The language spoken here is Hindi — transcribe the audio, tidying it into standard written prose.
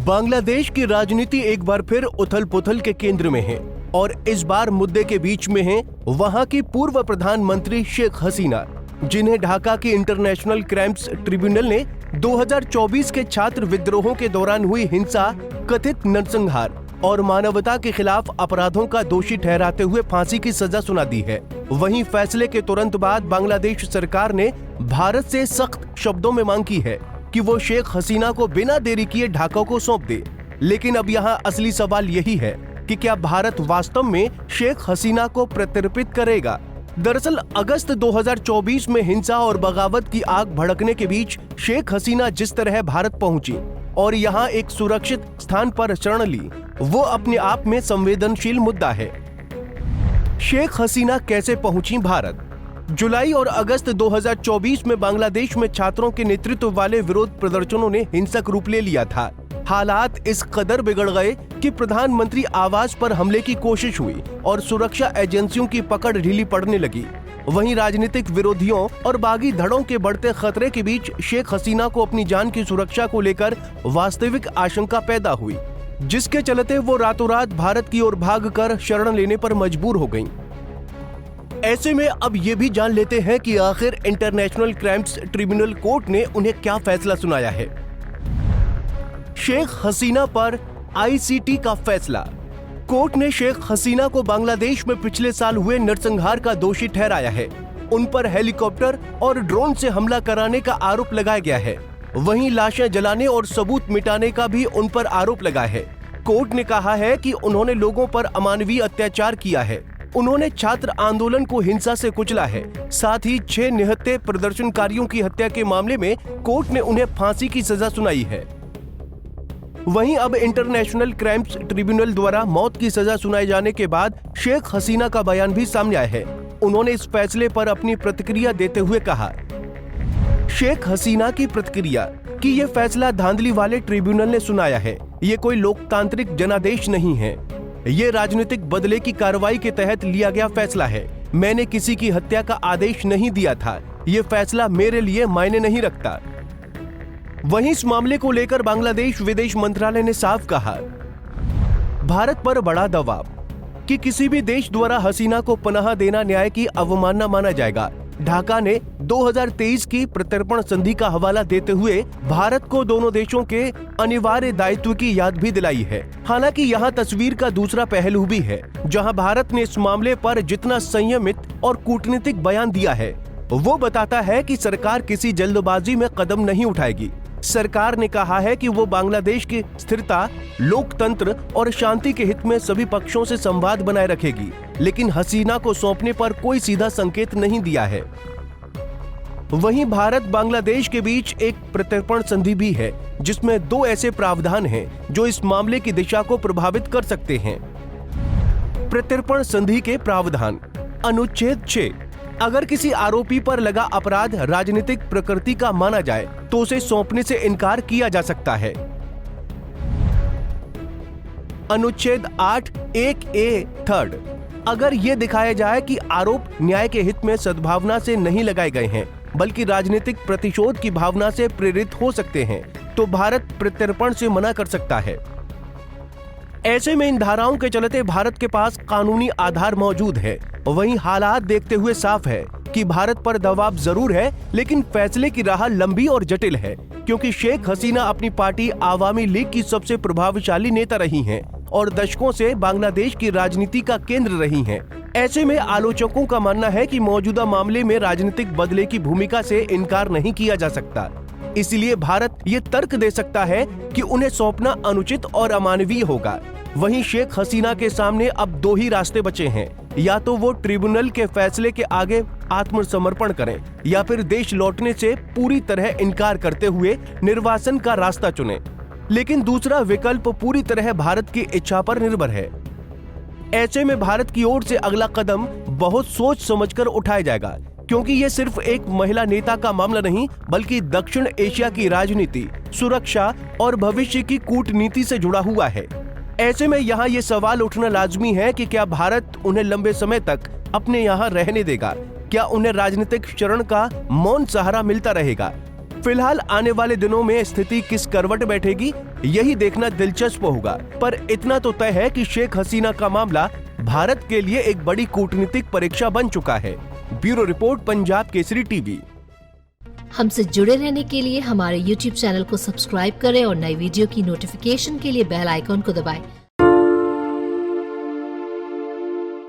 बांग्लादेश की राजनीति एक बार फिर उथल-पुथल के केंद्र में है और इस बार मुद्दे के बीच में है वहां की पूर्व प्रधानमंत्री शेख हसीना, जिन्हें ढाका की इंटरनेशनल क्राइम्स ट्रिब्यूनल ने 2024 के छात्र विद्रोहों के दौरान हुई हिंसा, कथित नरसंहार और मानवता के खिलाफ अपराधों का दोषी ठहराते हुए फांसी की सजा सुना दी है। वहीं फैसले के तुरंत बाद बांग्लादेश सरकार ने भारत से सख्त शब्दों में मांग की है कि वो शेख हसीना को बिना देरी किए ढाका को सौंप दे। लेकिन अब यहाँ असली सवाल यही है कि क्या भारत वास्तव में शेख हसीना को प्रत्यर्पित करेगा? दरअसल अगस्त 2024 में हिंसा और बगावत की आग भड़कने के बीच शेख हसीना जिस तरह भारत पहुंची और यहाँ एक सुरक्षित स्थान पर शरण ली, वो अपने आप में संवेदनशील मुद्दा है। शेख हसीना कैसे पहुंची भारत? जुलाई और अगस्त 2024 में बांग्लादेश में छात्रों के नेतृत्व वाले विरोध प्रदर्शनों ने हिंसक रूप ले लिया था। हालात इस कदर बिगड़ गए कि प्रधानमंत्री आवास पर हमले की कोशिश हुई और सुरक्षा एजेंसियों की पकड़ ढीली पड़ने लगी। वहीं राजनीतिक विरोधियों और बागी धड़ों के बढ़ते खतरे के बीच शेख हसीना को अपनी जान की सुरक्षा को लेकर वास्तविक आशंका पैदा हुई, जिसके चलते वो रातों रात भारत की ओर भागकर शरण लेने पर मजबूर हो गईं। ऐसे में अब ये भी जान लेते हैं कि आखिर इंटरनेशनल क्राइम्स ट्रिब्यूनल कोर्ट ने उन्हें क्या फैसला सुनाया है। शेख हसीना पर आईसीटी का फैसला। कोर्ट ने शेख हसीना को बांग्लादेश में पिछले साल हुए नरसंहार का दोषी ठहराया है। उन पर हेलीकॉप्टर और ड्रोन से हमला कराने का आरोप लगाया गया है। वहीं लाशें जलाने और सबूत मिटाने का भी उन पर आरोप लगा है। कोर्ट ने कहा है कि उन्होंने लोगों पर अमानवीय अत्याचार किया है। उन्होंने छात्र आंदोलन को हिंसा से कुचला है। साथ ही 6 निहत्थे प्रदर्शनकारियों की हत्या के मामले में कोर्ट ने उन्हें फांसी की सजा सुनाई है। वहीं अब इंटरनेशनल क्राइम्स ट्रिब्यूनल द्वारा मौत की सजा सुनाए जाने के बाद शेख हसीना का बयान भी सामने आया है। उन्होंने इस फैसले पर अपनी प्रतिक्रिया देते हुए कहा, शेख हसीना की प्रतिक्रिया कि ये फैसला धांधली वाले ट्रिब्यूनल ने सुनाया है। ये कोई लोकतांत्रिक जनादेश नहीं है। ये राजनीतिक बदले की कार्रवाई के तहत लिया गया फैसला है। मैंने किसी की हत्या का आदेश नहीं दिया था। ये फैसला मेरे लिए मायने नहीं रखता। वहीं इस मामले को लेकर बांग्लादेश विदेश मंत्रालय ने साफ कहा, भारत पर बड़ा दबाव कि किसी भी देश द्वारा हसीना को पनाह देना न्याय की अवमानना माना जाएगा। ढाका ने 2023 की प्रत्यर्पण संधि का हवाला देते हुए भारत को दोनों देशों के अनिवार्य दायित्व की याद भी दिलाई है। हालांकि यहाँ तस्वीर का दूसरा पहलू भी है, जहाँ भारत ने इस मामले पर जितना संयमित और कूटनीतिक बयान दिया है, वो बताता है कि सरकार किसी जल्दबाजी में कदम नहीं उठाएगी। सरकार ने कहा है कि वो बांग्लादेश की स्थिरता, लोकतंत्र और शांति के हित में सभी पक्षों से संवाद बनाए रखेगी, लेकिन हसीना को सौंपने पर कोई सीधा संकेत नहीं दिया है। वहीं भारत बांग्लादेश के बीच एक प्रत्यर्पण संधि भी है, जिसमें 2 ऐसे प्रावधान हैं जो इस मामले की दिशा को प्रभावित कर सकते हैं। प्रत्यर्पण संधि के प्रावधान। अनुच्छेद 6, अगर किसी आरोपी पर लगा अपराध राजनीतिक प्रकृति का माना जाए तो उसे सौंपने से इनकार किया जा सकता है। अनुच्छेद 8 1A 3, अगर ये दिखाया जाए कि आरोप न्याय के हित में सद्भावना से नहीं लगाए गए हैं बल्कि राजनीतिक प्रतिशोध की भावना से प्रेरित हो सकते हैं, तो भारत प्रत्यर्पण से मना कर सकता है। ऐसे में इन धाराओं के चलते भारत के पास कानूनी आधार मौजूद है। वहीं हालात देखते हुए साफ है कि भारत पर दबाव जरूर है, लेकिन फैसले की राह लंबी और जटिल है, क्योंकि शेख हसीना अपनी पार्टी आवामी लीग की सबसे प्रभावशाली नेता रही हैं और दशकों से बांग्लादेश की राजनीति का केंद्र रही हैं। ऐसे में आलोचकों का मानना है कि मौजूदा मामले में राजनीतिक बदले की भूमिका से इनकार नहीं किया जा सकता। इसलिए भारत ये तर्क दे सकता है कि उन्हें सौंपना अनुचित और अमानवीय होगा। वहीं शेख हसीना के सामने अब 2 ही रास्ते बचे हैं, या तो वो ट्रिब्यूनल के फैसले के आगे आत्मसमर्पण करें या फिर देश लौटने से पूरी तरह इनकार करते हुए निर्वासन का रास्ता चुनें। लेकिन दूसरा विकल्प पूरी तरह भारत की इच्छा पर निर्भर है। ऐसे में भारत की ओर से अगला कदम बहुत सोच समझकर उठाया जाएगा, क्योंकि ये सिर्फ एक महिला नेता का मामला नहीं बल्कि दक्षिण एशिया की राजनीति, सुरक्षा और भविष्य की कूटनीति से जुड़ा हुआ है। ऐसे में यहाँ ये सवाल उठना लाजमी है कि क्या भारत उन्हें लंबे समय तक अपने यहाँ रहने देगा क्या उन्हें राजनीतिक शरण का मौन सहारा मिलता रहेगा? फिलहाल आने वाले दिनों में स्थिति किस करवट बैठेगी, यही देखना दिलचस्प होगा। पर इतना तो तय है कि शेख हसीना का मामला भारत के लिए एक बड़ी कूटनीतिक परीक्षा बन चुका है। Bureau report, Punjab Kesari TV. हमसे जुड़े रहने के लिए हमारे YouTube चैनल को सब्सक्राइब करें और नई वीडियो की नोटिफिकेशन के लिए बेल आइकॉन को दबाएं।